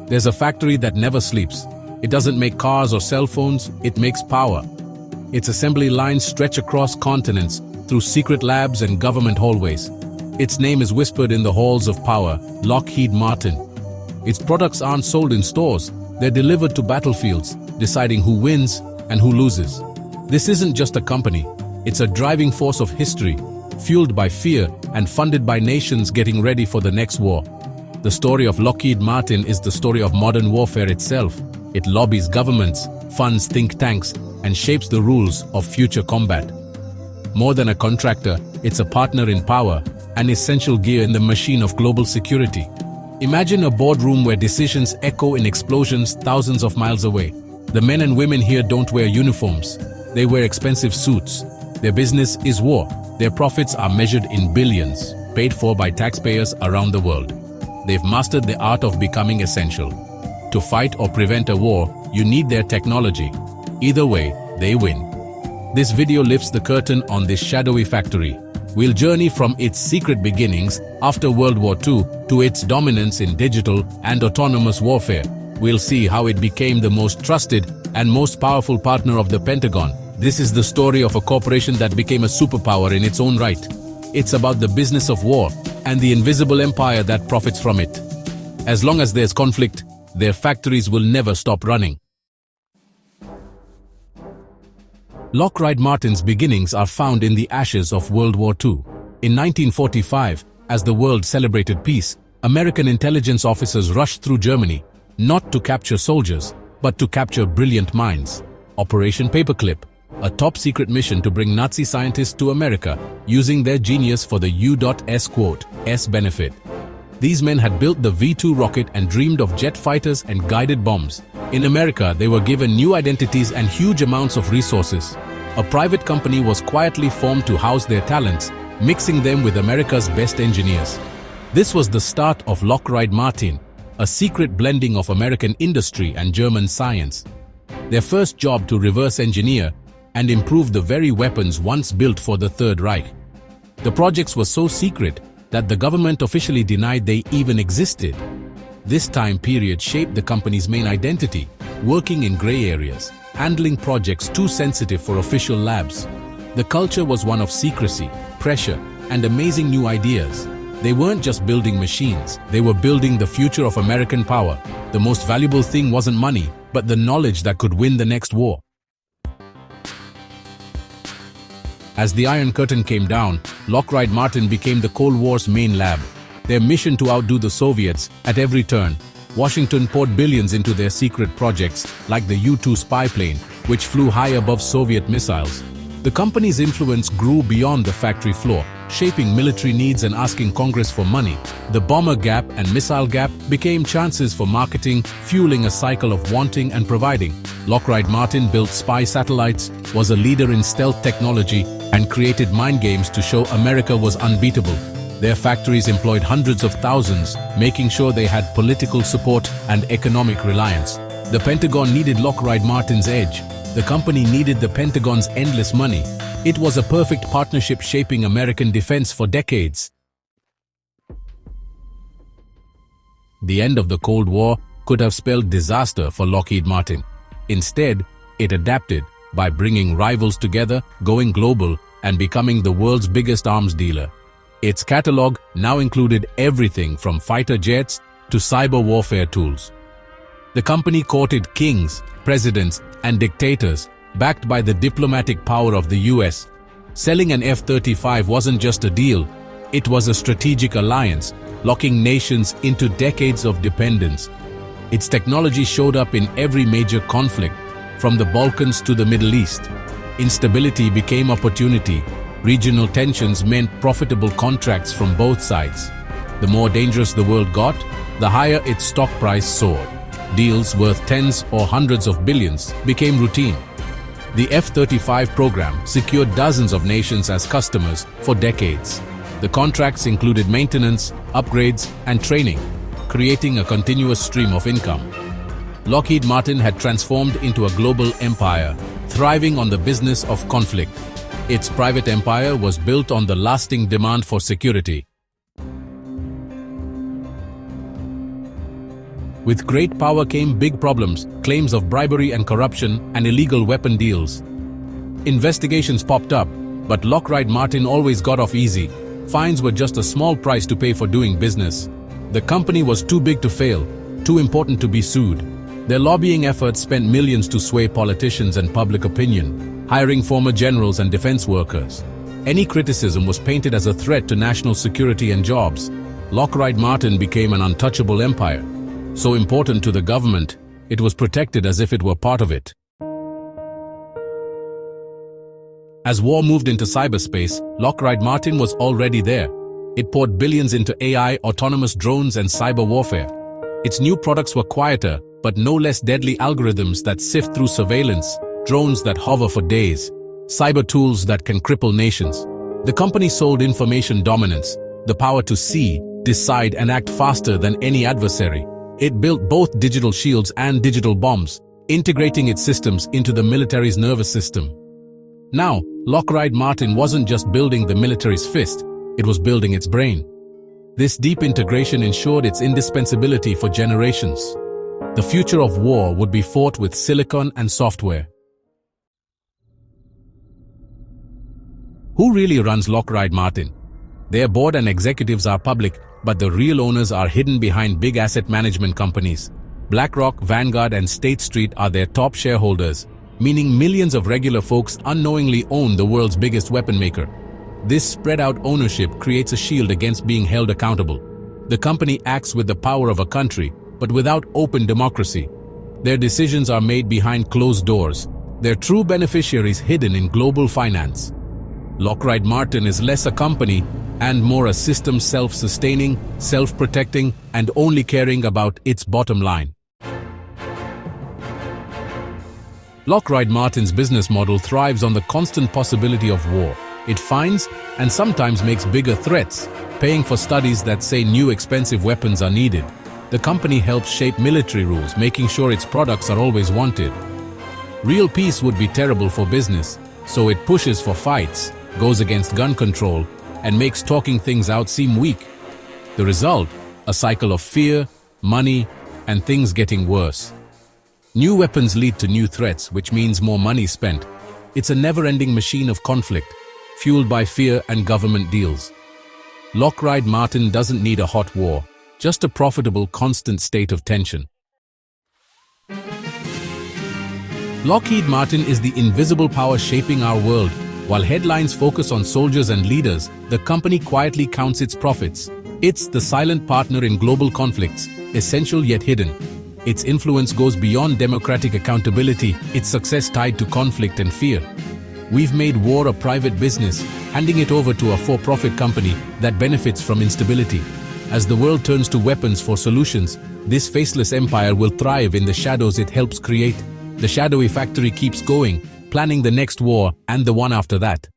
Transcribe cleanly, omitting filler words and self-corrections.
There's a factory that never sleeps. It doesn't make cars or cell phones, it makes power. Its assembly lines stretch across continents, through secret labs and government hallways. Its name is whispered in the halls of power, Lockheed Martin. Its products aren't sold in stores, they're delivered to battlefields, deciding who wins and who loses. This isn't just a company, it's a driving force of history, fueled by fear and funded by nations getting ready for the next war. The story of Lockheed Martin is the story of modern warfare itself. It lobbies governments, funds think tanks, and shapes the rules of future combat. More than a contractor, it's a partner in power, an essential gear in the machine of global security. Imagine a boardroom where decisions echo in explosions thousands of miles away. The men and women here don't wear uniforms. They wear expensive suits. Their business is war. Their profits are measured in billions, paid for by taxpayers around the world. They've mastered the art of becoming essential. To fight or prevent a war, you need their technology. Either way, they win. This video lifts the curtain on this shadowy factory. We'll journey from its secret beginnings after World War II to its dominance in digital and autonomous warfare. We'll see how it became the most trusted and most powerful partner of the Pentagon. This is the story of a corporation that became a superpower in its own right. It's about the business of war and the invisible empire that profits from it. As long as there's conflict, their factories will never stop running. Lockheed Martin's beginnings are found in the ashes of World War II. In 1945, as the world celebrated peace, American intelligence officers rushed through Germany, not to capture soldiers, but to capture brilliant minds. Operation Paperclip, a top-secret mission to bring Nazi scientists to America, using their genius for the U.S. benefit. These men had built the V-2 rocket and dreamed of jet fighters and guided bombs. In America, they were given new identities and huge amounts of resources. A private company was quietly formed to house their talents, mixing them with America's best engineers. This was the start of Lockheed Martin, a secret blending of American industry and German science. Their first job to reverse engineer and improve the very weapons once built for the Third Reich. The projects were so secret that the government officially denied they even existed. This time period shaped the company's main identity, working in gray areas, handling projects too sensitive for official labs. The culture was one of secrecy, pressure, and amazing new ideas. They weren't just building machines, they were building the future of American power. The most valuable thing wasn't money, but the knowledge that could win the next war. As the Iron Curtain came down, Lockheed Martin became the Cold War's main lab. Their mission to outdo the Soviets at every turn. Washington poured billions into their secret projects, like the U-2 spy plane, which flew high above Soviet missiles. The company's influence grew beyond the factory floor, shaping military needs and asking Congress for money. The bomber gap and missile gap became chances for marketing, fueling a cycle of wanting and providing. Lockheed Martin built spy satellites, was a leader in stealth technology, and created mind games to show America was unbeatable. Their factories employed hundreds of thousands, making sure they had political support and economic reliance. The Pentagon needed Lockheed Martin's edge. The company needed the Pentagon's endless money. It was a perfect partnership shaping American defense for decades. The end of the Cold War could have spelled disaster for Lockheed Martin. Instead, it adapted by bringing rivals together, going global, and becoming the world's biggest arms dealer. Its catalog now included everything from fighter jets to cyber warfare tools. The company courted kings, presidents, and dictators, backed by the diplomatic power of the US. Selling an F-35 wasn't just a deal, it was a strategic alliance, locking nations into decades of dependence. Its technology showed up in every major conflict, from the Balkans to the Middle East. Instability became opportunity. Regional tensions meant profitable contracts from both sides. The more dangerous the world got, the higher its stock price soared. Deals worth tens or hundreds of billions became routine. The F-35 program secured dozens of nations as customers for decades. The contracts included maintenance, upgrades, and training, creating a continuous stream of income. Lockheed Martin had transformed into a global empire, thriving on the business of conflict. Its private empire was built on the lasting demand for security. With great power came big problems, claims of bribery and corruption, and illegal weapon deals. Investigations popped up, but Lockheed Martin always got off easy. Fines were just a small price to pay for doing business. The company was too big to fail, too important to be sued. Their lobbying efforts spent millions to sway politicians and public opinion, hiring former generals and defense workers. Any criticism was painted as a threat to national security and jobs. Lockheed Martin became an untouchable empire. So important to the government, it was protected as if it were part of it. As war moved into cyberspace, Lockheed Martin was already there. It poured billions into AI, autonomous drones, and cyber warfare. Its new products were quieter, but no less deadly algorithms that sift through surveillance, drones that hover for days, cyber tools that can cripple nations. The company sold information dominance, the power to see, decide, and act faster than any adversary. It built both digital shields and digital bombs, integrating its systems into the military's nervous system. Now, Lockheed Martin wasn't just building the military's fist, it was building its brain. This deep integration ensured its indispensability for generations. The future of war would be fought with silicon and software. Who really runs Lockheed Martin? Their board and executives are public, but the real owners are hidden behind big asset management companies. BlackRock, Vanguard, and State Street are their top shareholders, meaning millions of regular folks unknowingly own the world's biggest weapon maker. This spread-out ownership creates a shield against being held accountable. The company acts with the power of a country, but without open democracy. Their decisions are made behind closed doors, their true beneficiaries hidden in global finance. Lockheed Martin is less a company and more a system, self-sustaining, self-protecting, and only caring about its bottom line. Lockheed Martin's business model thrives on the constant possibility of war. It finds and sometimes makes bigger threats, paying for studies that say new expensive weapons are needed. The company helps shape military rules, making sure its products are always wanted. Real peace would be terrible for business, so it pushes for fights, goes against gun control, and makes talking things out seem weak. The result? A cycle of fear, money, and things getting worse. New weapons lead to new threats, which means more money spent. It's a never-ending machine of conflict, fueled by fear and government deals. Lockheed Martin doesn't need a hot war, just a profitable, constant state of tension. Lockheed Martin is the invisible power shaping our world. While headlines focus on soldiers and leaders, the company quietly counts its profits. It's the silent partner in global conflicts, essential yet hidden. Its influence goes beyond democratic accountability, its success tied to conflict and fear. We've made war a private business, handing it over to a for-profit company that benefits from instability. As the world turns to weapons for solutions, this faceless empire will thrive in the shadows it helps create. The shadowy factory keeps going, planning the next war and the one after that.